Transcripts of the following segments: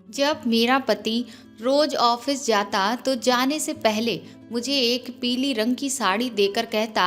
जब मेरा पति रोज ऑफिस जाता तो जाने से पहले मुझे एक पीली रंग की साड़ी देकर कहता,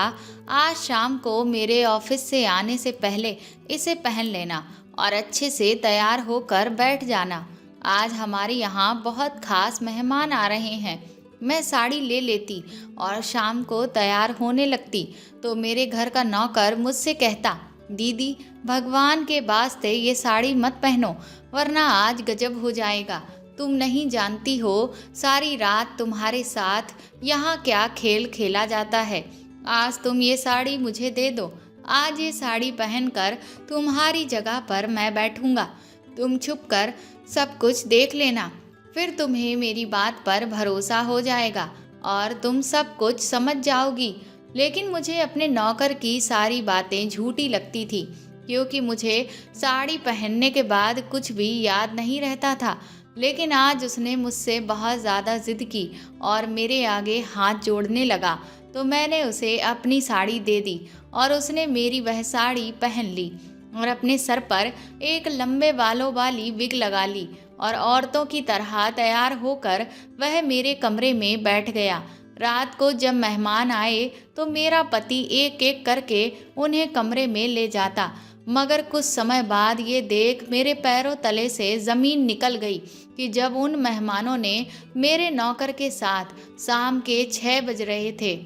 आज शाम को मेरे ऑफिस से आने से पहले इसे पहन लेना और अच्छे से तैयार होकर बैठ जाना। आज हमारे यहाँ बहुत खास मेहमान आ रहे हैं। मैं साड़ी ले लेती और शाम को तैयार होने लगती तो मेरे घर का नौकर मुझसे कहता, दीदी भगवान के वास्ते ये साड़ी मत पहनो वरना आज गजब हो जाएगा। तुम नहीं जानती हो सारी रात तुम्हारे साथ यहाँ क्या खेल खेला जाता है। आज तुम ये साड़ी मुझे दे दो। आज ये साड़ी पहनकर तुम्हारी जगह पर मैं बैठूंगा। तुम छुप कर सब कुछ देख लेना, फिर तुम्हें मेरी बात पर भरोसा हो जाएगा और तुम सब कुछ समझ जाओगी। लेकिन मुझे अपने नौकर की सारी बातें झूठी लगती थी, क्योंकि मुझे साड़ी पहनने के बाद कुछ भी याद नहीं रहता था। लेकिन आज उसने मुझसे बहुत ज़्यादा ज़िद की और मेरे आगे हाथ जोड़ने लगा तो मैंने उसे अपनी साड़ी दे दी और उसने मेरी वह साड़ी पहन ली और अपने सर पर एक लंबे बालों वाली विग लगा ली और औरतों की तरह तैयार होकर वह मेरे कमरे में बैठ गया। रात को जब मेहमान आए तो मेरा पति एक एक करके उन्हें कमरे में ले जाता, मगर कुछ समय बाद ये देख मेरे पैरों तले से ज़मीन निकल गई कि जब उन मेहमानों ने मेरे नौकर के साथ शाम के 6 बज रहे थे।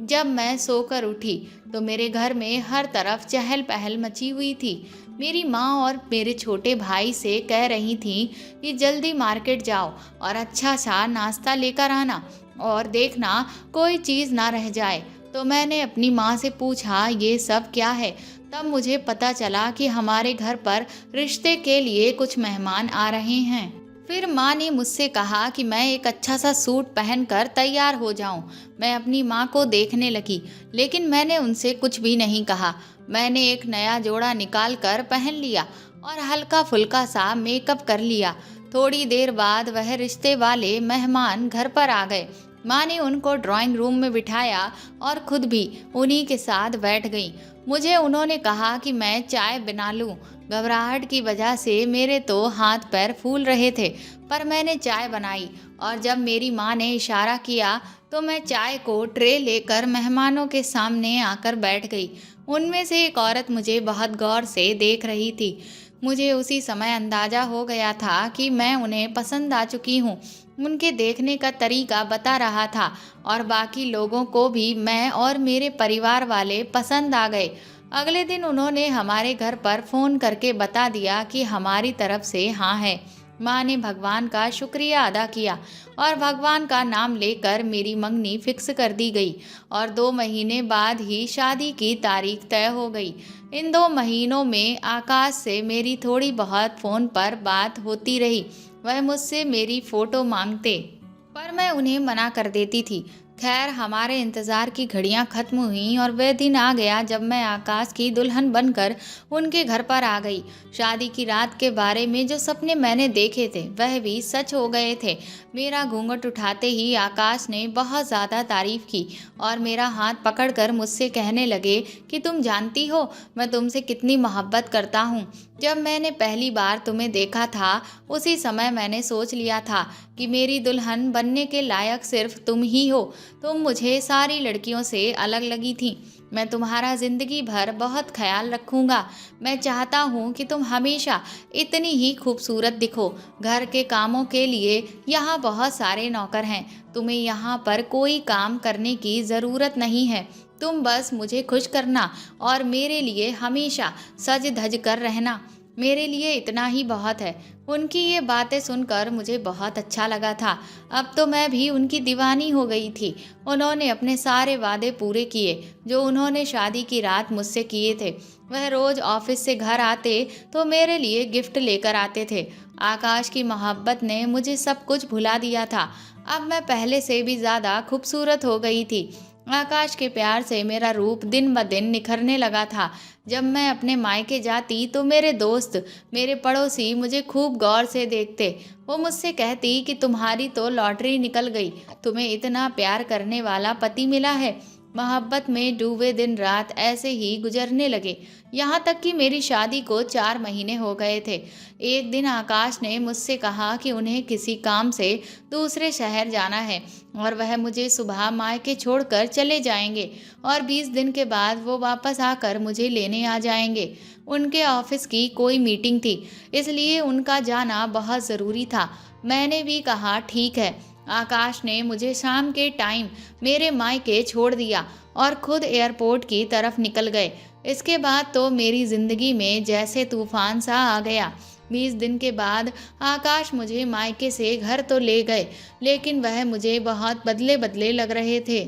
जब मैं सोकर उठी तो मेरे घर में हर तरफ चहल पहल मची हुई थी। मेरी माँ और मेरे छोटे भाई से कह रही थी कि जल्दी मार्केट जाओ और अच्छा सा नाश्ता लेकर आना और देखना कोई चीज़ ना रह जाए। तो मैंने अपनी माँ से पूछा ये सब क्या है। तब मुझे पता चला कि हमारे घर पर रिश्ते के लिए कुछ मेहमान आ रहे हैं। फिर माँ ने मुझसे कहा कि मैं एक अच्छा सा सूट पहनकर तैयार हो जाऊं। मैं अपनी माँ को देखने लगी, लेकिन मैंने उनसे कुछ भी नहीं कहा। मैंने एक नया जोड़ा निकाल कर पहन लिया और हल्का फुल्का सा मेकअप कर लिया। थोड़ी देर बाद वह रिश्ते वाले मेहमान घर पर आ गए। माँ ने उनको ड्राइंग रूम में बिठाया और खुद भी उन्हीं के साथ बैठ गई। मुझे उन्होंने कहा कि मैं चाय बना लूं। घबराहट की वजह से मेरे तो हाथ पैर फूल रहे थे, पर मैंने चाय बनाई और जब मेरी माँ ने इशारा किया तो मैं चाय को ट्रे लेकर मेहमानों के सामने आकर बैठ गई। उनमें से एक औरत मुझे बहुत गौर से देख रही थी। मुझे उसी समय अंदाजा हो गया था कि मैं उन्हें पसंद आ चुकी हूँ। उनके देखने का तरीका बता रहा था और बाकी लोगों को भी मैं और मेरे परिवार वाले पसंद आ गए। अगले दिन उन्होंने हमारे घर पर फ़ोन करके बता दिया कि हमारी तरफ से हाँ है। माँ ने भगवान का शुक्रिया अदा किया और भगवान का नाम लेकर मेरी मंगनी फिक्स कर दी गई और 2 महीने बाद ही शादी की तारीख तय हो गई। इन 2 महीनों में आकाश से मेरी थोड़ी बहुत फ़ोन पर बात होती रही। वह मुझसे मेरी फ़ोटो मांगते, पर मैं उन्हें मना कर देती थी। खैर हमारे इंतज़ार की घड़ियां खत्म हुईं और वह दिन आ गया जब मैं आकाश की दुल्हन बनकर उनके घर पर आ गई। शादी की रात के बारे में जो सपने मैंने देखे थे वह भी सच हो गए थे। मेरा घूंघट उठाते ही आकाश ने बहुत ज़्यादा तारीफ की और मेरा हाथ पकड़कर मुझसे कहने लगे कि तुम जानती हो मैं तुमसे कितनी मोहब्बत करता हूँ। जब मैंने पहली बार तुम्हें देखा था उसी समय मैंने सोच लिया था कि मेरी दुल्हन बनने के लायक सिर्फ तुम ही हो। तुम मुझे सारी लड़कियों से अलग लगी थी। मैं तुम्हारा ज़िंदगी भर बहुत ख्याल रखूँगा। मैं चाहता हूँ कि तुम हमेशा इतनी ही खूबसूरत दिखो। घर के कामों के लिए यहाँ बहुत सारे नौकर हैं। तुम्हें यहाँ पर कोई काम करने की ज़रूरत नहीं है। तुम बस मुझे खुश करना और मेरे लिए हमेशा सज धज कर रहना। मेरे लिए इतना ही बहुत है। उनकी ये बातें सुनकर मुझे बहुत अच्छा लगा था। अब तो मैं भी उनकी दीवानी हो गई थी। उन्होंने अपने सारे वादे पूरे किए जो उन्होंने शादी की रात मुझसे किए थे। वह रोज़ ऑफिस से घर आते तो मेरे लिए गिफ्ट लेकर आते थे। आकाश की मोहब्बत ने मुझे सब कुछ भुला दिया था। अब मैं पहले से भी ज़्यादा खूबसूरत हो गई थी। आकाश के प्यार से मेरा रूप दिन ब दिन निखरने लगा था। जब मैं अपने मायके जाती तो मेरे दोस्त, मेरे पड़ोसी मुझे खूब गौर से देखते। वो मुझसे कहती कि तुम्हारी तो लॉटरी निकल गई, तुम्हें इतना प्यार करने वाला पति मिला है। मोहब्बत में डूबे दिन रात ऐसे ही गुजरने लगे। यहाँ तक कि मेरी शादी को 4 महीने हो गए थे। एक दिन आकाश ने मुझसे कहा कि उन्हें किसी काम से दूसरे शहर जाना है और वह मुझे सुबह मायके छोड़कर चले जाएंगे और 20 दिन के बाद वो वापस आकर मुझे लेने आ जाएंगे। उनके ऑफिस की कोई मीटिंग थी, इसलिए उनका जाना बहुत ज़रूरी था। मैंने भी कहा ठीक है। आकाश ने मुझे शाम के टाइम मेरे मायके छोड़ दिया और खुद एयरपोर्ट की तरफ निकल गए। इसके बाद तो मेरी ज़िंदगी में जैसे तूफान सा आ गया। 20 दिन के बाद आकाश मुझे मायके से घर तो ले गए, लेकिन वह मुझे बहुत बदले बदले लग रहे थे।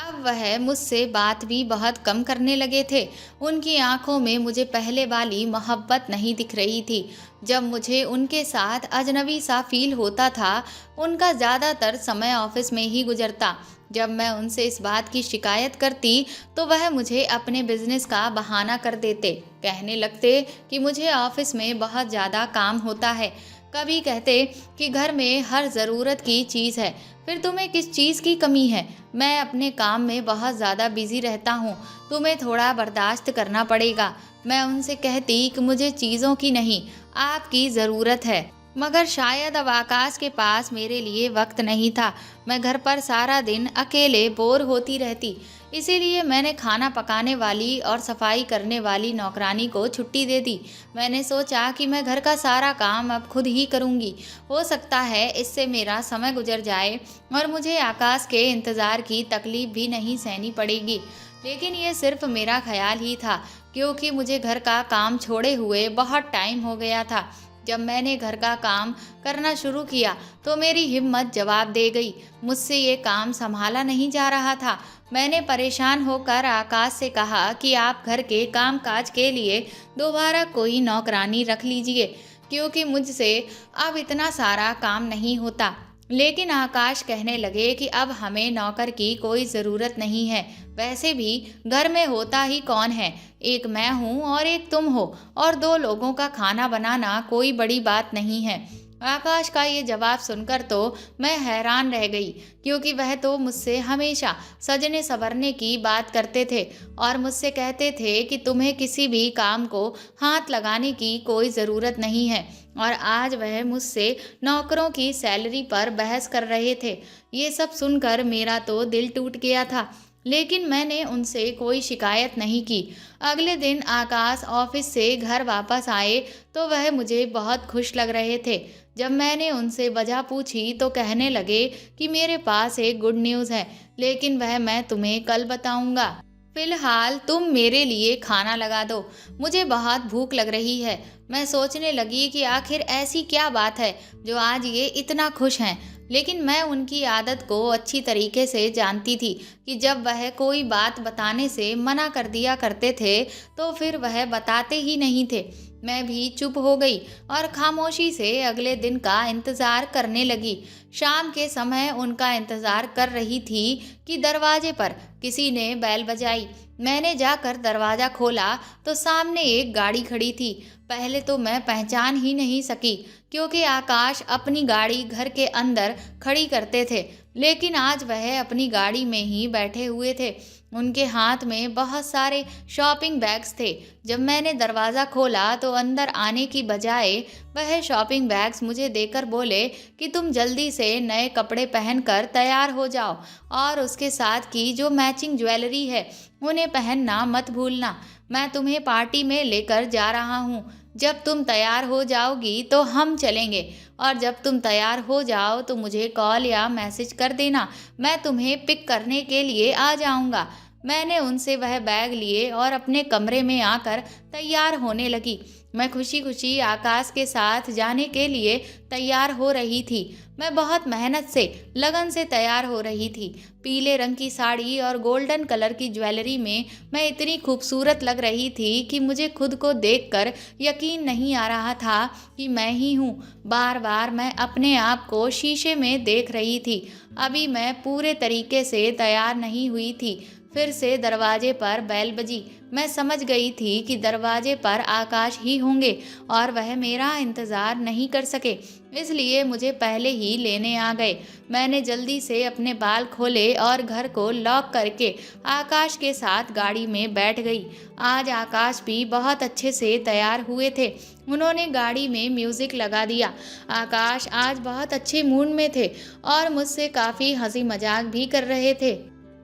अब वह मुझसे बात भी बहुत कम करने लगे थे। उनकी आंखों में मुझे पहले वाली मोहब्बत नहीं दिख रही थी। जब मुझे उनके साथ अजनबी सा फील होता था, उनका ज़्यादातर समय ऑफिस में ही गुजरता। जब मैं उनसे इस बात की शिकायत करती तो वह मुझे अपने बिजनेस का बहाना कर देते। कहने लगते कि मुझे ऑफिस में बहुत ज़्यादा काम होता है। कभी कहते कि घर में हर ज़रूरत की चीज़ है, फिर तुम्हें किस चीज़ की कमी है? मैं अपने काम में बहुत ज़्यादा बिजी रहता हूँ, तुम्हें थोड़ा बर्दाश्त करना पड़ेगा। मैं उनसे कहती कि मुझे चीज़ों की नहीं, आपकी ज़रूरत है। मगर शायद अब आकाश के पास मेरे लिए वक्त नहीं था। मैं घर पर सारा दिन अकेले बोर होती रहती। इसीलिए मैंने खाना पकाने वाली और सफाई करने वाली नौकरानी को छुट्टी दे दी। मैंने सोचा कि मैं घर का सारा काम अब खुद ही करूँगी। हो सकता है इससे मेरा समय गुजर जाए और मुझे आकाश के इंतज़ार की तकलीफ भी नहीं सहनी पड़ेगी। लेकिन ये सिर्फ मेरा ख्याल ही था, क्योंकि मुझे घर का काम छोड़े हुए बहुत टाइम हो गया था। जब मैंने घर का काम करना शुरू किया तो मेरी हिम्मत जवाब दे गई। मुझसे ये काम संभाला नहीं जा रहा था। मैंने परेशान होकर आकाश से कहा कि आप घर के कामकाज के लिए दोबारा कोई नौकरानी रख लीजिए, क्योंकि मुझसे अब इतना सारा काम नहीं होता। लेकिन आकाश कहने लगे कि अब हमें नौकर की कोई ज़रूरत नहीं है। वैसे भी घर में होता ही कौन है, एक मैं हूँ और एक तुम हो, और 2 लोगों का खाना बनाना कोई बड़ी बात नहीं है। आकाश का ये जवाब सुनकर तो मैं हैरान रह गई, क्योंकि वह तो मुझसे हमेशा सजने संवरने की बात करते थे और मुझसे कहते थे कि तुम्हें किसी भी काम को हाथ लगाने की कोई ज़रूरत नहीं है, और आज वह मुझसे नौकरों की सैलरी पर बहस कर रहे थे। ये सब सुनकर मेरा तो दिल टूट गया था, लेकिन मैंने उनसे कोई शिकायत नहीं की। अगले दिन आकाश ऑफिस से घर वापस आए तो वह मुझे बहुत खुश लग रहे थे। जब मैंने उनसे वजह पूछी तो कहने लगे कि मेरे पास एक गुड न्यूज़ है, लेकिन वह मैं तुम्हें कल बताऊंगा। फिलहाल तुम मेरे लिए खाना लगा दो, मुझे बहुत भूख लग रही है। मैं सोचने लगी कि आखिर ऐसी क्या बात है जो आज ये इतना खुश हैं। लेकिन मैं उनकी आदत को अच्छी तरीके से जानती थी कि जब वह कोई बात बताने से मना कर दिया करते थे तो फिर वह बताते ही नहीं थे। मैं भी चुप हो गई और खामोशी से अगले दिन का इंतज़ार करने लगी। शाम के समय उनका इंतज़ार कर रही थी कि दरवाजे पर किसी ने बैल बजाई। मैंने जाकर दरवाज़ा खोला तो सामने एक गाड़ी खड़ी थी। पहले तो मैं पहचान ही नहीं सकी, क्योंकि आकाश अपनी गाड़ी घर के अंदर खड़ी करते थे, लेकिन आज वह अपनी गाड़ी में ही बैठे हुए थे। उनके हाथ में बहुत सारे शॉपिंग बैग्स थे। जब मैंने दरवाज़ा खोला तो अंदर आने की बजाय वह शॉपिंग बैग्स मुझे देकर बोले कि तुम जल्दी से नए कपड़े पहनकर तैयार हो जाओ और उसके साथ की जो मैचिंग ज्वेलरी है उन्हें पहनना मत भूलना। मैं तुम्हें पार्टी में लेकर जा रहा हूँ। जब तुम तैयार हो जाओगी तो हम चलेंगे, और जब तुम तैयार हो जाओ तो मुझे कॉल या मैसेज कर देना, मैं तुम्हें पिक करने के लिए आ जाऊँगा। मैंने उनसे वह बैग लिए और अपने कमरे में आकर तैयार होने लगी। मैं खुशी खुशी आकाश के साथ जाने के लिए तैयार हो रही थी। मैं बहुत मेहनत से लगन से तैयार हो रही थी। पीले रंग की साड़ी और गोल्डन कलर की ज्वेलरी में मैं इतनी खूबसूरत लग रही थी कि मुझे खुद को देखकर यकीन नहीं आ रहा था कि मैं ही हूँ। बार बार मैं अपने आप को शीशे में देख रही थी। अभी मैं पूरे तरीके से तैयार नहीं हुई थी। फिर से दरवाजे पर बेल बजी। मैं समझ गई थी कि दरवाजे पर आकाश ही होंगे और वह मेरा इंतज़ार नहीं कर सके, इसलिए मुझे पहले ही लेने आ गए। मैंने जल्दी से अपने बाल खोले और घर को लॉक करके आकाश के साथ गाड़ी में बैठ गई। आज आकाश भी बहुत अच्छे से तैयार हुए थे। उन्होंने गाड़ी में म्यूज़िक लगा दिया। आकाश आज बहुत अच्छे मूड में थे और मुझसे काफ़ी हंसी मजाक भी कर रहे थे।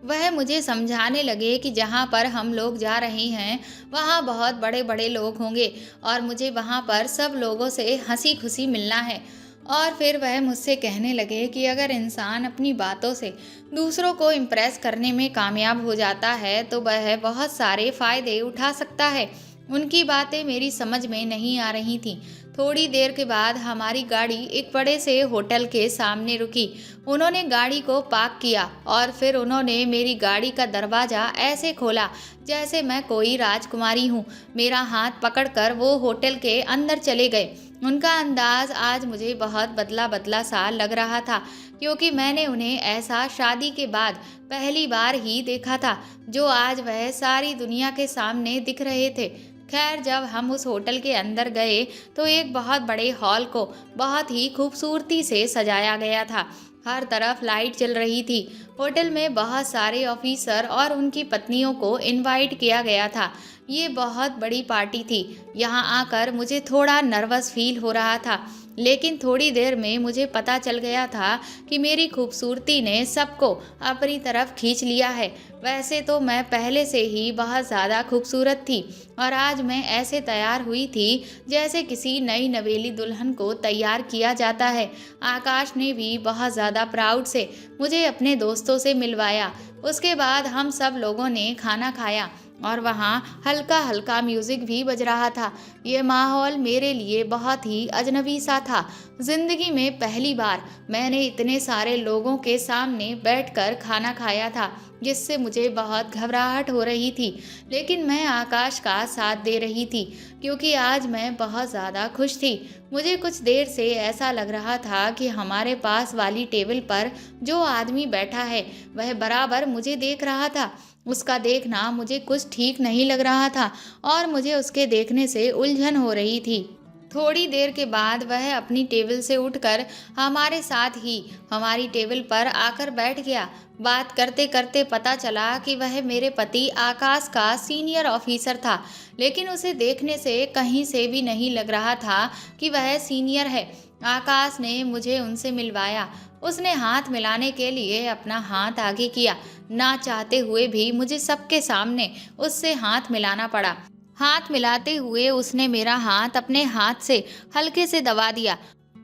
वह मुझे समझाने लगे कि जहाँ पर हम लोग जा रहे हैं वहाँ बहुत बड़े बड़े लोग होंगे और मुझे वहाँ पर सब लोगों से हंसी खुशी मिलना है। और फिर वह मुझसे कहने लगे कि अगर इंसान अपनी बातों से दूसरों को इम्प्रेस करने में कामयाब हो जाता है तो वह बहुत सारे फ़ायदे उठा सकता है। उनकी बातें मेरी समझ में नहीं आ रही थीं। थोड़ी देर के बाद हमारी गाड़ी एक बड़े से होटल के सामने रुकी। उन्होंने गाड़ी को पार्क किया और फिर उन्होंने मेरी गाड़ी का दरवाज़ा ऐसे खोला जैसे मैं कोई राजकुमारी हूँ। मेरा हाथ पकड़कर वो होटल के अंदर चले गए। उनका अंदाज आज मुझे बहुत बदला बदला सा लग रहा था, क्योंकि मैंने उन्हें ऐसा शादी के बाद पहली बार ही देखा था, जो आज वह सारी दुनिया के सामने दिख रहे थे। खैर, जब हम उस होटल के अंदर गए तो एक बहुत बड़े हॉल को बहुत ही खूबसूरती से सजाया गया था। हर तरफ लाइट जल रही थी। होटल में बहुत सारे ऑफिसर और उनकी पत्नियों को इनवाइट किया गया था। ये बहुत बड़ी पार्टी थी। यहाँ आकर मुझे थोड़ा नर्वस फील हो रहा था, लेकिन थोड़ी देर में मुझे पता चल गया था कि मेरी खूबसूरती ने सबको अपनी तरफ खींच लिया है। वैसे तो मैं पहले से ही बहुत ज़्यादा खूबसूरत थी और आज मैं ऐसे तैयार हुई थी जैसे किसी नई नवेली दुल्हन को तैयार किया जाता है। आकाश ने भी बहुत ज़्यादा प्राउड से मुझे अपने दोस्तों से मिलवाया। उसके बाद हम सब लोगों ने खाना खाया और वहाँ हल्का हल्का म्यूज़िक भी बज रहा था। ये माहौल मेरे लिए बहुत ही अजनबी सा था। ज़िंदगी में पहली बार मैंने इतने सारे लोगों के सामने बैठकर खाना खाया था, जिससे मुझे बहुत घबराहट हो रही थी, लेकिन मैं आकाश का साथ दे रही थी क्योंकि आज मैं बहुत ज़्यादा खुश थी। मुझे कुछ देर से ऐसा लग रहा था कि हमारे पास वाली टेबल पर जो आदमी बैठा है वह बराबर मुझे देख रहा था। उसका देखना मुझे कुछ ठीक नहीं लग रहा था और मुझे उसके देखने से उलझन हो रही थी। थोड़ी देर के बाद वह अपनी टेबल से उठकर हमारे साथ ही हमारी टेबल पर आकर बैठ गया। बात करते करते पता चला कि वह मेरे पति आकाश का सीनियर ऑफिसर था, लेकिन उसे देखने से कहीं से भी नहीं लग रहा था कि वह सीनियर है। आकाश ने मुझे उनसे मिलवाया। उसने हाथ मिलाने के लिए अपना हाथ आगे किया। ना चाहते हुए भी मुझे सबके सामने उससे हाथ मिलाना पड़ा। हाथ मिलाते हुए उसने मेरा हाथ अपने हाथ से हल्के से दबा दिया।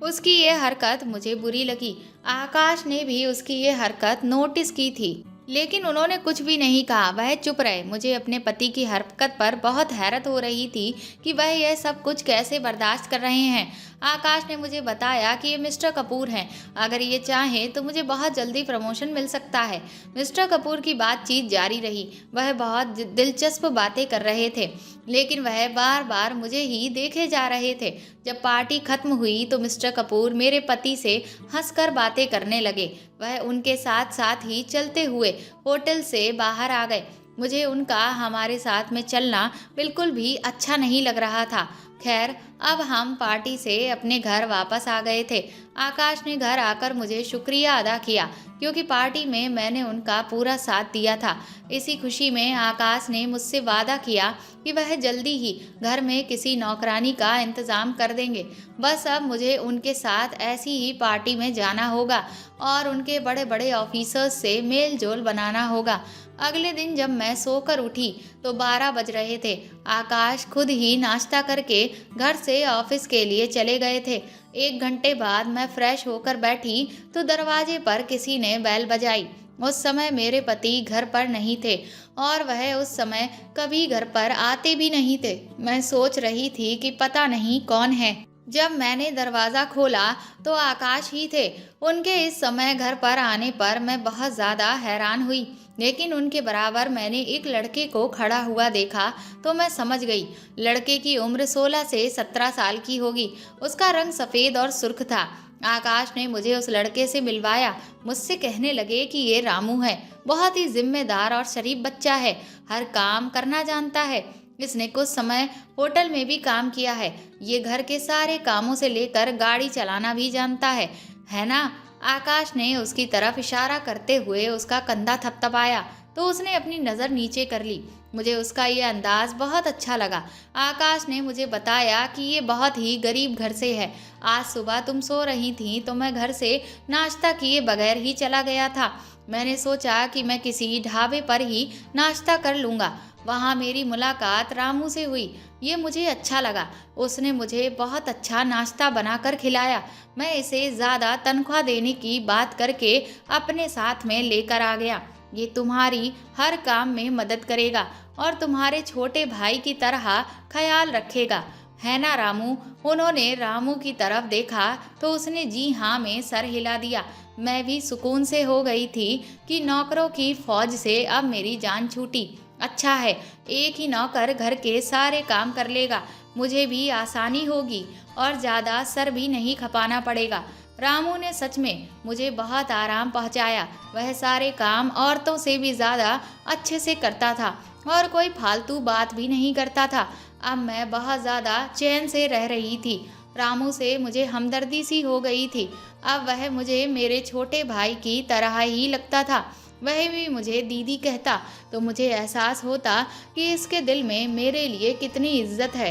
उसकी ये हरकत मुझे बुरी लगी। आकाश ने भी उसकी ये हरकत नोटिस की थी, लेकिन उन्होंने कुछ भी नहीं कहा। वह चुप रहे। मुझे अपने पति की हरकत पर बहुत हैरत हो रही थी कि वह यह सब कुछ कैसे बर्दाश्त कर रहे हैं। आकाश ने मुझे बताया कि ये मिस्टर कपूर हैं। अगर ये चाहें तो मुझे बहुत जल्दी प्रमोशन मिल सकता है। मिस्टर कपूर की बातचीत जारी रही। वह बहुत दिलचस्प बातें कर रहे थे, लेकिन वह बार बार मुझे ही देखे जा रहे थे। जब पार्टी खत्म हुई तो मिस्टर कपूर मेरे पति से हंसकर बातें करने लगे। वह उनके साथ साथ ही चलते हुए होटल से बाहर आ गए। मुझे उनका हमारे साथ में चलना बिल्कुल भी अच्छा नहीं लग रहा था। खैर, अब हम पार्टी से अपने घर वापस आ गए थे। आकाश ने घर आकर मुझे शुक्रिया अदा किया क्योंकि पार्टी में मैंने उनका पूरा साथ दिया था। इसी खुशी में आकाश ने मुझसे वादा किया कि वह जल्दी ही घर में किसी नौकरानी का इंतज़ाम कर देंगे। बस अब मुझे उनके साथ ऐसी ही पार्टी में जाना होगा और उनके बड़े बड़े ऑफिसर्स से मेल जोल बनाना होगा। अगले दिन जब मैं सोकर उठी तो 12 बज रहे थे। आकाश खुद ही नाश्ता करके घर से ऑफिस के लिए चले गए थे। 1 घंटे बाद मैं फ्रेश होकर बैठी तो दरवाजे पर किसी ने बेल बजाई। उस समय मेरे पति घर पर नहीं थे और वह उस समय कभी घर पर आते भी नहीं थे। मैं सोच रही थी कि पता नहीं कौन है। जब मैंने दरवाज़ा खोला तो आकाश ही थे। उनके इस समय घर पर आने पर मैं बहुत ज़्यादा हैरान हुई, लेकिन उनके बराबर मैंने एक लड़के को खड़ा हुआ देखा तो मैं समझ गई। लड़के की उम्र 16 से 17 साल की होगी। उसका रंग सफ़ेद और सुर्ख था। आकाश ने मुझे उस लड़के से मिलवाया। मुझसे कहने लगे कि ये रामू है, बहुत ही जिम्मेदार और शरीफ बच्चा है, हर काम करना जानता है। इसने कुछ समय होटल में भी काम किया है। ये घर के सारे कामों से लेकर गाड़ी चलाना भी जानता है ना? आकाश ने उसकी तरफ इशारा करते हुए उसका कंधा थपथपाया तो उसने अपनी नज़र नीचे कर ली। मुझे उसका ये अंदाज बहुत अच्छा लगा। आकाश ने मुझे बताया कि ये बहुत ही गरीब घर से है। आज सुबह तुम सो रही थी तो मैं घर से नाश्ता किए बगैर ही चला गया था। मैंने सोचा कि मैं किसी ढाबे पर ही नाश्ता कर लूँगा। वहाँ मेरी मुलाकात रामू से हुई। ये मुझे अच्छा लगा। उसने मुझे बहुत अच्छा नाश्ता बनाकर खिलाया। मैं इसे ज़्यादा तनख्वाह देने की बात करके अपने साथ में लेकर आ गया। ये तुम्हारी हर काम में मदद करेगा और तुम्हारे छोटे भाई की तरह ख्याल रखेगा, है ना रामू? उन्होंने रामू की तरफ देखा तो उसने जी हाँ में सर हिला दिया। मैं भी सुकून से हो गई थी कि नौकरों की फौज से अब मेरी जान छूटी। अच्छा है, एक ही नौकर घर के सारे काम कर लेगा। मुझे भी आसानी होगी और ज़्यादा सर भी नहीं खपाना पड़ेगा। रामू ने सच में मुझे बहुत आराम पहुंचाया। वह सारे काम औरतों से भी ज़्यादा अच्छे से करता था और कोई फालतू बात भी नहीं करता था। अब मैं बहुत ज़्यादा चैन से रह रही थी। रामू से मुझे हमदर्दी सी हो गई थी। अब वह मुझे मेरे छोटे भाई की तरह ही लगता था। वह भी मुझे दीदी कहता तो मुझे एहसास होता कि इसके दिल में मेरे लिए कितनी इज्जत है।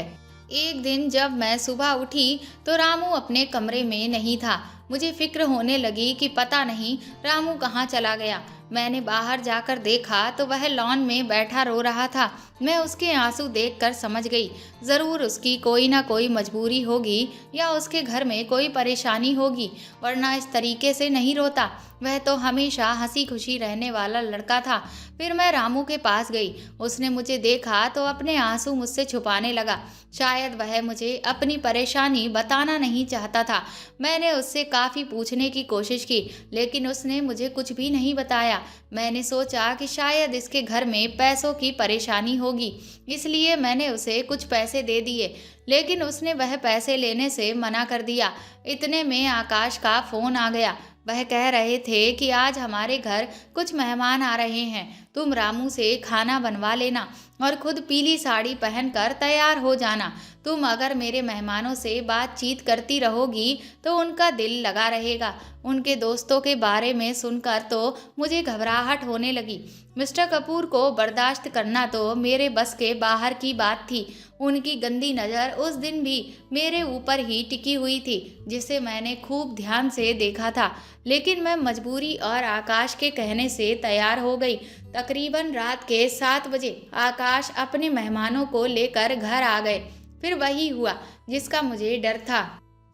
एक दिन जब मैं सुबह उठी तो रामू अपने कमरे में नहीं था। मुझे फिक्र होने लगी कि पता नहीं रामू कहाँ चला गया। मैंने बाहर जाकर देखा तो वह लॉन में बैठा रो रहा था। मैं उसके आंसू देखकर समझ गई, ज़रूर उसकी कोई ना कोई मजबूरी होगी या उसके घर में कोई परेशानी होगी, वरना इस तरीके से नहीं रोता। वह तो हमेशा हंसी खुशी रहने वाला लड़का था। फिर मैं रामू के पास गई। उसने मुझे देखा तो अपने आंसू मुझसे छुपाने लगा। शायद वह मुझे अपनी परेशानी बताना नहीं चाहता था। मैंने उससे काफ़ी पूछने की कोशिश की, लेकिन उसने मुझे कुछ भी नहीं बताया। मैंने सोचा कि शायद इसके घर में पैसों की परेशानी होगी, इसलिए मैंने उसे कुछ पैसे दे दिए, लेकिन उसने वह पैसे लेने से मना कर दिया। इतने में आकाश का फ़ोन आ गया। वह कह रहे थे कि आज हमारे घर कुछ मेहमान आ रहे हैं, तुम रामू से खाना बनवा लेना और खुद पीली साड़ी पहनकर तैयार हो जाना। तुम अगर मेरे मेहमानों से बातचीत करती रहोगी तो उनका दिल लगा रहेगा। उनके दोस्तों के बारे में सुनकर तो मुझे घबराहट होने लगी। मिस्टर कपूर को बर्दाश्त करना तो मेरे बस के बाहर की बात थी। उनकी गंदी नज़र उस दिन भी मेरे ऊपर ही टिकी हुई थी, जिसे मैंने खूब ध्यान से देखा था। लेकिन मैं मजबूरी और आकाश के कहने से तैयार हो गई। तकरीबन रात के 7 बजे आकाश अपने मेहमानों को लेकर घर आ गए। फिर वही हुआ जिसका मुझे डर था।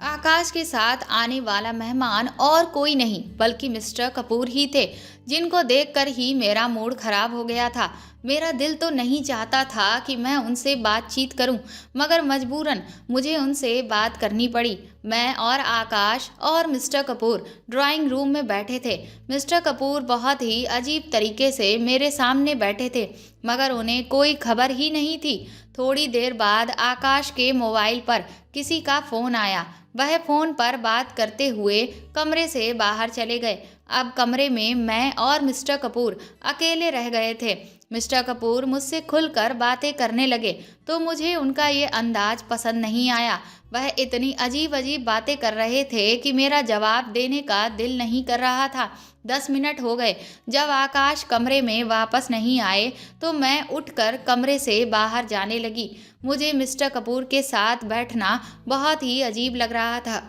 आकाश के साथ आने वाला मेहमान और कोई नहीं बल्कि मिस्टर कपूर ही थे, जिनको देखकर ही मेरा मूड खराब हो गया था। मेरा दिल तो नहीं चाहता था कि मैं उनसे बातचीत करूं, मगर मजबूरन मुझे उनसे बात करनी पड़ी। मैं और आकाश और मिस्टर कपूर ड्राइंग रूम में बैठे थे। मिस्टर कपूर बहुत ही अजीब तरीके से मेरे सामने बैठे थे, मगर उन्हें कोई खबर ही नहीं थी। थोड़ी देर बाद आकाश के मोबाइल पर किसी का फ़ोन आया। वह फ़ोन पर बात करते हुए कमरे से बाहर चले गए। अब कमरे में मैं और मिस्टर कपूर अकेले रह गए थे। मिस्टर कपूर मुझसे खुलकर बातें करने लगे तो मुझे उनका ये अंदाज पसंद नहीं आया। वह इतनी अजीब अजीब बातें कर रहे थे कि मेरा जवाब देने का दिल नहीं कर रहा था। 10 मिनट हो गए। जब आकाश कमरे में वापस नहीं आए तो मैं उठकर कमरे से बाहर जाने लगी। मुझे मिस्टर कपूर के साथ बैठना बहुत ही अजीब लग रहा था।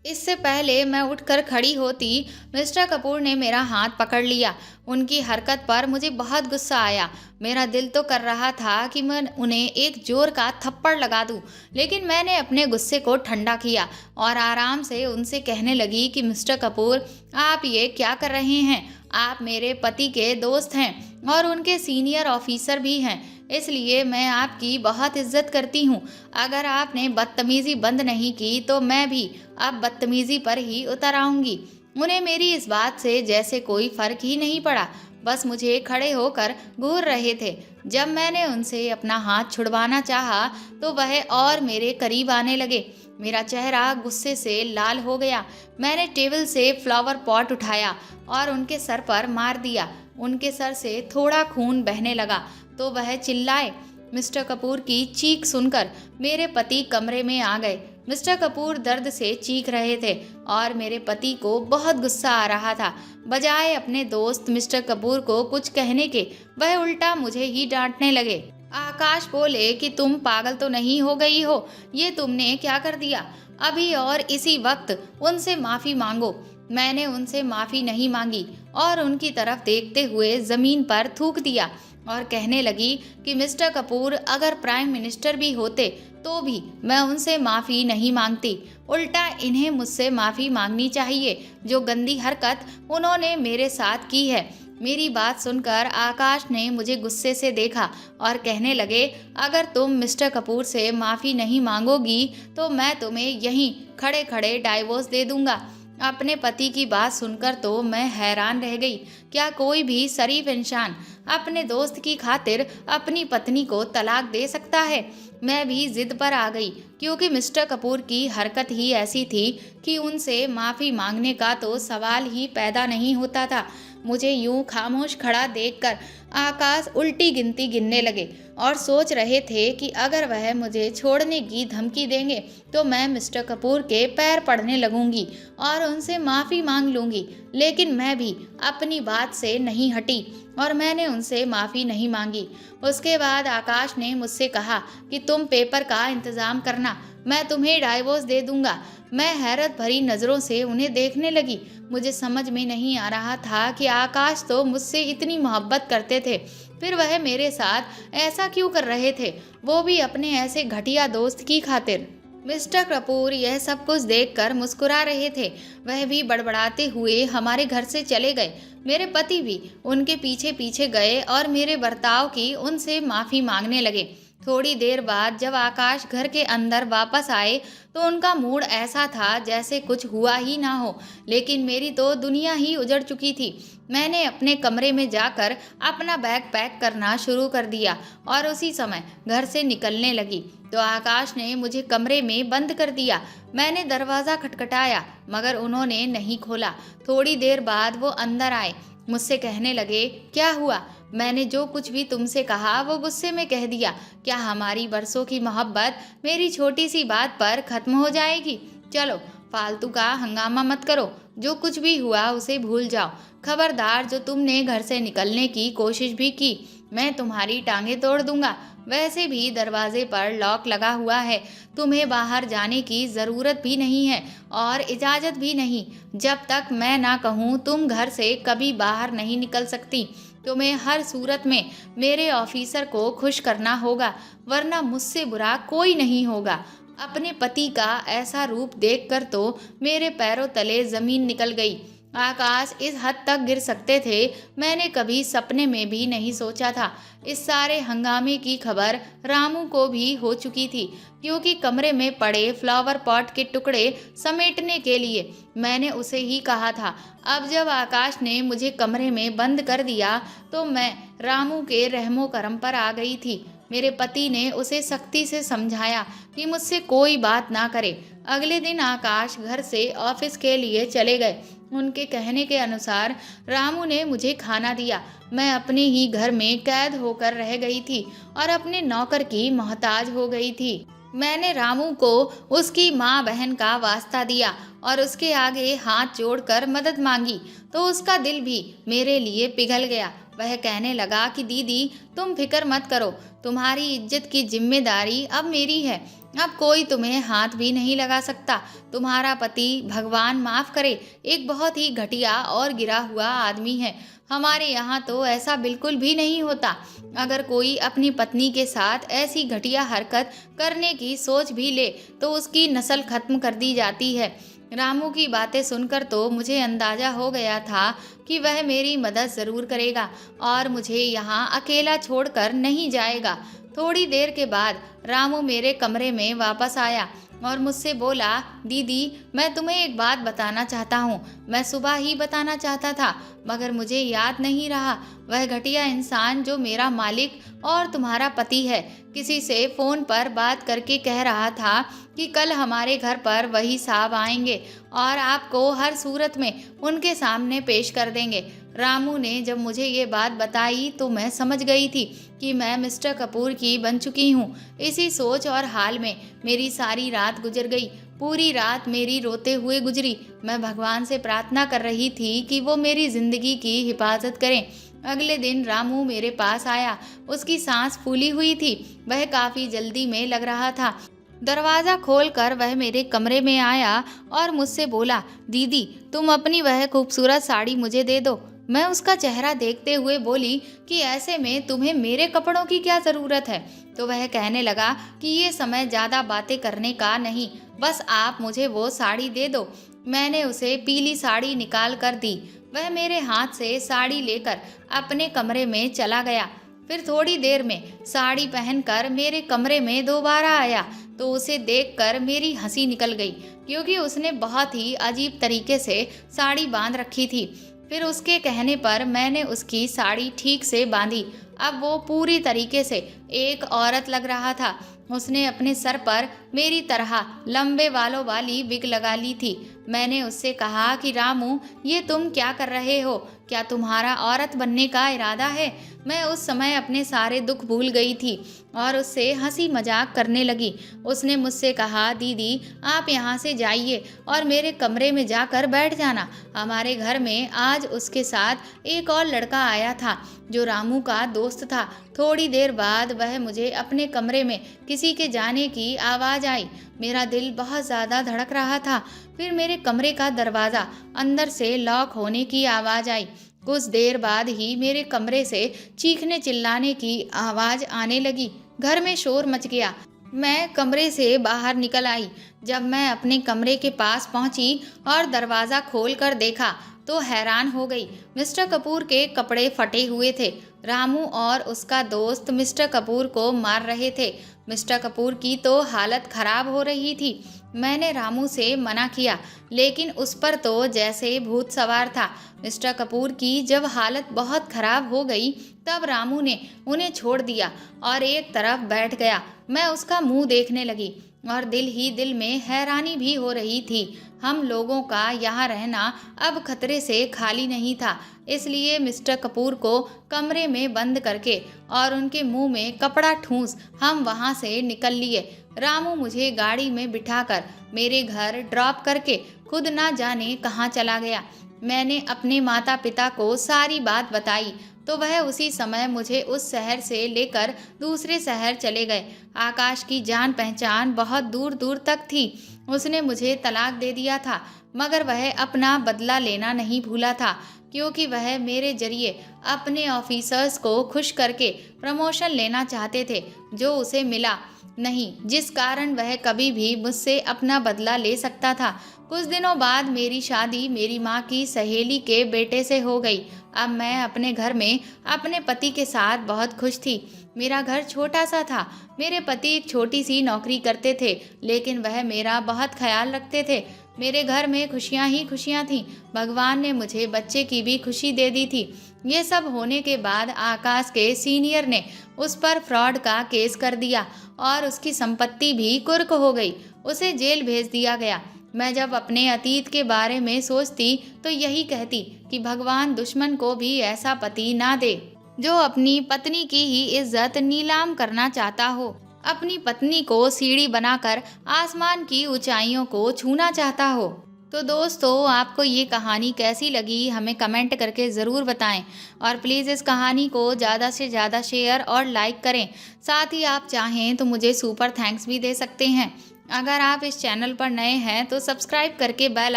इससे पहले मैं उठकर खड़ी होती, मिस्टर कपूर ने मेरा हाथ पकड़ लिया। उनकी हरकत पर मुझे बहुत गुस्सा आया। मेरा दिल तो कर रहा था कि मैं उन्हें एक जोर का थप्पड़ लगा दूं, लेकिन मैंने अपने गुस्से को ठंडा किया और आराम से उनसे कहने लगी कि मिस्टर कपूर, आप ये क्या कर रहे हैं? आप मेरे पति के दोस्त हैं और उनके सीनियर ऑफिसर भी हैं, इसलिए मैं आपकी बहुत इज्जत करती हूँ। अगर आपने बदतमीज़ी बंद नहीं की तो मैं भी अब बदतमीज़ी पर ही उतर आऊँगी। उन्हें मेरी इस बात से जैसे कोई फ़र्क ही नहीं पड़ा, बस मुझे खड़े होकर घूर रहे थे। जब मैंने उनसे अपना हाथ छुड़वाना चाहा तो वह और मेरे करीब आने लगे। मेरा चेहरा गुस्से से लाल हो गया। मैंने टेबल से फ्लावर पॉट उठाया और उनके सर पर मार दिया। उनके सर से थोड़ा खून बहने लगा तो वह चिल्लाए। मिस्टर कपूर की चीख सुनकर मेरे पति कमरे में आ गए। मिस्टर कपूर दर्द से चीख रहे थे और मेरे पति को बहुत गुस्सा आ रहा था। बजाय अपने दोस्त मिस्टर कपूर को कुछ कहने के, वह उल्टा मुझे ही डांटने लगे। आकाश बोले कि तुम पागल तो नहीं हो गई हो, ये तुमने क्या कर दिया? अभी और इसी वक्त उनसे माफी मांगो। मैंने उनसे माफी नहीं मांगी और उनकी तरफ देखते हुए जमीन पर थूक दिया और कहने लगी कि मिस्टर कपूर अगर प्राइम मिनिस्टर भी होते तो भी मैं उनसे माफ़ी नहीं मांगती। उल्टा इन्हें मुझसे माफ़ी मांगनी चाहिए जो गंदी हरकत उन्होंने मेरे साथ की है। मेरी बात सुनकर आकाश ने मुझे गुस्से से देखा और कहने लगे, अगर तुम मिस्टर कपूर से माफ़ी नहीं मांगोगी तो मैं तुम्हें यहीं खड़े खड़े डाइवोर्स दे दूंगा। अपने पति की बात सुनकर तो मैं हैरान रह गई। क्या कोई भी शरीफ इंसान अपने दोस्त की खातिर अपनी पत्नी को तलाक दे सकता है? मैं भी जिद पर आ गई क्योंकि मिस्टर कपूर की हरकत ही ऐसी थी कि उनसे माफ़ी मांगने का तो सवाल ही पैदा नहीं होता था। मुझे यूं खामोश खड़ा देखकर आकाश उल्टी गिनती गिनने लगे और सोच रहे थे कि अगर वह मुझे छोड़ने की धमकी देंगे तो मैं मिस्टर कपूर के पैर पड़ने लगूंगी और उनसे माफ़ी मांग लूंगी। लेकिन मैं भी अपनी बात से नहीं हटी और मैंने उनसे माफ़ी नहीं मांगी। उसके बाद आकाश ने मुझसे कहा कि तुम पेपर का इंतज़ाम करना, मैं तुम्हें डाइवोर्स दे दूंगा। मैं हैरत भरी नज़रों से उन्हें देखने लगी। मुझे समझ में नहीं आ रहा था कि आकाश तो मुझसे इतनी मोहब्बत करते थे, फिर वह मेरे साथ ऐसा क्यों कर रहे थे, वो भी अपने ऐसे घटिया दोस्त की खातिर। मिस्टर कपूर यह सब कुछ देखकर मुस्कुरा रहे थे। वह भी बड़बड़ाते हुए हमारे घर से चले गए। मेरे पति भी उनके पीछे पीछे गए और मेरे बर्ताव की उनसे माफ़ी मांगने लगे। थोड़ी देर बाद जब आकाश घर के अंदर वापस आए तो उनका मूड ऐसा था जैसे कुछ हुआ ही ना हो, लेकिन मेरी तो दुनिया ही उजड़ चुकी थी। मैंने अपने कमरे में जाकर अपना बैग पैक करना शुरू कर दिया और उसी समय घर से निकलने लगी तो आकाश ने मुझे कमरे में बंद कर दिया। मैंने दरवाज़ा खटखटाया मगर उन्होंने नहीं खोला। थोड़ी देर बाद वो अंदर आए, मुझसे कहने लगे, क्या हुआ? मैंने जो कुछ भी तुमसे कहा वो गुस्से में कह दिया। क्या हमारी बरसों की मोहब्बत मेरी छोटी सी बात पर खत्म हो जाएगी? चलो फालतू का हंगामा मत करो, जो कुछ भी हुआ उसे भूल जाओ। खबरदार जो तुमने घर से निकलने की कोशिश भी की, मैं तुम्हारी टांगे तोड़ दूंगा। वैसे भी दरवाजे पर लॉक लगा हुआ है, तुम्हें बाहर जाने की ज़रूरत भी नहीं है और इजाज़त भी नहीं। जब तक मैं ना कहूँ तुम घर से कभी बाहर नहीं निकल सकती। तुम्हें हर सूरत में मेरे ऑफिसर को खुश करना होगा, वरना मुझसे बुरा कोई नहीं होगा। अपने पति का ऐसा रूप देखकर तो मेरे पैरों तले ज़मीन निकल गई। आकाश इस हद तक गिर सकते थे, मैंने कभी सपने में भी नहीं सोचा था। इस सारे हंगामे की खबर रामू को भी हो चुकी थी क्योंकि कमरे में पड़े फ्लावर पॉट के टुकड़े समेटने के लिए मैंने उसे ही कहा था। अब जब आकाश ने मुझे कमरे में बंद कर दिया तो मैं रामू के रहमो करम पर आ गई थी। मेरे पति ने उसे सख्ती से समझाया कि मुझसे कोई बात ना करे। अगले दिन आकाश घर से ऑफिस के लिए चले गए। उनके कहने के अनुसार रामू ने मुझे खाना दिया। मैं अपने ही घर में कैद होकर रह गई थी और अपने नौकर की मोहताज हो गई थी। मैंने रामू को उसकी माँ बहन का वास्ता दिया और उसके आगे हाथ जोड़कर मदद मांगी तो उसका दिल भी मेरे लिए पिघल गया। वह कहने लगा कि दीदी तुम फिक्र मत करो, तुम्हारी इज्जत की जिम्मेदारी अब मेरी है। अब कोई तुम्हें हाथ भी नहीं लगा सकता। तुम्हारा पति भगवान माफ़ करे एक बहुत ही घटिया और गिरा हुआ आदमी है। हमारे यहाँ तो ऐसा बिल्कुल भी नहीं होता। अगर कोई अपनी पत्नी के साथ ऐसी घटिया हरकत करने की सोच भी ले तो उसकी नस्ल खत्म कर दी जाती है। रामू की बातें सुनकर तो मुझे अंदाज़ा हो गया था कि वह मेरी मदद ज़रूर करेगा और मुझे यहाँ अकेला छोड़कर नहीं जाएगा। थोड़ी देर के बाद रामू मेरे कमरे में वापस आया और मुझसे बोला, दीदी मैं तुम्हें एक बात बताना चाहता हूँ। मैं सुबह ही बताना चाहता था मगर मुझे याद नहीं रहा। वह घटिया इंसान जो मेरा मालिक और तुम्हारा पति है, किसी से फ़ोन पर बात करके कह रहा था कि कल हमारे घर पर वही साहब आएंगे और आपको हर सूरत में उनके सामने पेश कर देंगे। रामू ने जब मुझे ये बात बताई तो मैं समझ गई थी कि मैं मिस्टर कपूर की बन चुकी हूँ। इसी सोच और हाल में मेरी सारी रात गुजर गई। पूरी रात मेरी रोते हुए गुजरी। मैं भगवान से प्रार्थना कर रही थी कि वो मेरी ज़िंदगी की हिफाजत करें। अगले दिन रामू मेरे पास आया। उसकी सांस फूली हुई थी। वह काफ़ी जल्दी में लग रहा था। दरवाज़ा खोलकर वह मेरे कमरे में आया और मुझसे बोला, दीदी तुम अपनी वह खूबसूरत साड़ी मुझे दे दो। मैं उसका चेहरा देखते हुए बोली कि ऐसे में तुम्हें मेरे कपड़ों की क्या ज़रूरत है। तो वह कहने लगा कि ये समय ज़्यादा बातें करने का नहीं, बस आप मुझे वो साड़ी दे दो। मैंने उसे पीली साड़ी निकाल कर दी। वह मेरे हाथ से साड़ी लेकर अपने कमरे में चला गया। फिर थोड़ी देर में साड़ी पहनकर मेरे कमरे में दोबारा आया तो उसे देखकर मेरी हंसी निकल गई, क्योंकि उसने बहुत ही अजीब तरीके से साड़ी बांध रखी थी। फिर उसके कहने पर मैंने उसकी साड़ी ठीक से बांधी। अब वो पूरी तरीके से एक औरत लग रहा था। उसने अपने सर पर मेरी तरह लंबे बालों वाली विग लगा ली थी। मैंने उससे कहा कि रामू ये तुम क्या कर रहे हो? क्या तुम्हारा औरत बनने का इरादा है? मैं उस समय अपने सारे दुख भूल गई थी और उससे हंसी मजाक करने लगी। उसने मुझसे कहा, दीदी आप यहाँ से जाइए और मेरे कमरे में जाकर बैठ जाना। हमारे घर में आज उसके साथ एक और लड़का आया था जो रामू का दोस्त था। थोड़ी देर बाद वह मुझे अपने कमरे में किसी के जाने की आवाज़ आई। मेरा दिल बहुत ज़्यादा धड़क रहा था। फिर मेरे कमरे का दरवाज़ा अंदर से लॉक होने की आवाज़ आई। कुछ देर बाद ही मेरे कमरे से चीखने चिल्लाने की आवाज़ आने लगी। घर में शोर मच गया। मैं कमरे से बाहर निकल आई। जब मैं अपने कमरे के पास पहुंची और दरवाज़ा खोल कर देखा तो हैरान हो गई। मिस्टर कपूर के कपड़े फटे हुए थे। रामू और उसका दोस्त मिस्टर कपूर को मार रहे थे। मिस्टर कपूर की तो हालत खराब हो रही थी। मैंने रामू से मना किया, लेकिन उस पर तो जैसे भूत सवार था। मिस्टर कपूर की जब हालत बहुत खराब हो गई तब रामू ने उन्हें छोड़ दिया और एक तरफ बैठ गया। मैं उसका मुंह देखने लगी और दिल ही दिल में हैरानी भी हो रही थी। हम लोगों का यहाँ रहना अब खतरे से खाली नहीं था, इसलिए मिस्टर कपूर को कमरे में बंद करके और उनके मुंह में कपड़ा ठूंस हम वहाँ से निकल लिए। रामू मुझे गाड़ी में बिठाकर मेरे घर ड्रॉप करके खुद ना जाने कहाँ चला गया। मैंने अपने माता पिता को सारी बात बताई तो वह उसी समय मुझे उस शहर से लेकर दूसरे शहर चले गए। आकाश की जान पहचान बहुत दूर दूर तक थी। उसने मुझे तलाक दे दिया था, मगर वह अपना बदला लेना नहीं भूला था, क्योंकि वह मेरे जरिए अपने ऑफिसर्स को खुश करके प्रमोशन लेना चाहते थे, जो उसे मिला नहीं, जिस कारण वह कभी भी मुझसे अपना बदला ले सकता था। कुछ दिनों बाद मेरी शादी मेरी माँ की सहेली के बेटे से हो गई। अब मैं अपने घर में अपने पति के साथ बहुत खुश थी। मेरा घर छोटा सा था। मेरे पति एक छोटी सी नौकरी करते थे, लेकिन वह मेरा बहुत ख्याल रखते थे। मेरे घर में खुशियाँ ही खुशियाँ थीं। भगवान ने मुझे बच्चे की भी खुशी दे दी थी। ये सब होने के बाद आकाश के सीनियर ने उस पर फ्रॉड का केस कर दिया और उसकी संपत्ति भी कुर्क हो गई। उसे जेल भेज दिया गया। मैं जब अपने अतीत के बारे में सोचती तो यही कहती कि भगवान दुश्मन को भी ऐसा पति ना दे जो अपनी पत्नी की ही इज्जत नीलाम करना चाहता हो, अपनी पत्नी को सीढ़ी बनाकर आसमान की ऊंचाइयों को छूना चाहता हो। तो दोस्तों, आपको ये कहानी कैसी लगी हमें कमेंट करके ज़रूर बताएं और प्लीज़ इस कहानी को ज़्यादा से ज़्यादा शेयर और लाइक करें। साथ ही आप चाहें तो मुझे सुपर थैंक्स भी दे सकते हैं। अगर आप इस चैनल पर नए हैं तो सब्सक्राइब करके बेल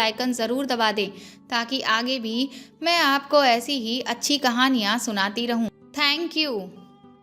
आइकन ज़रूर दबा दें, ताकि आगे भी मैं आपको ऐसी ही अच्छी कहानियाँ सुनाती रहूँ। Thank you.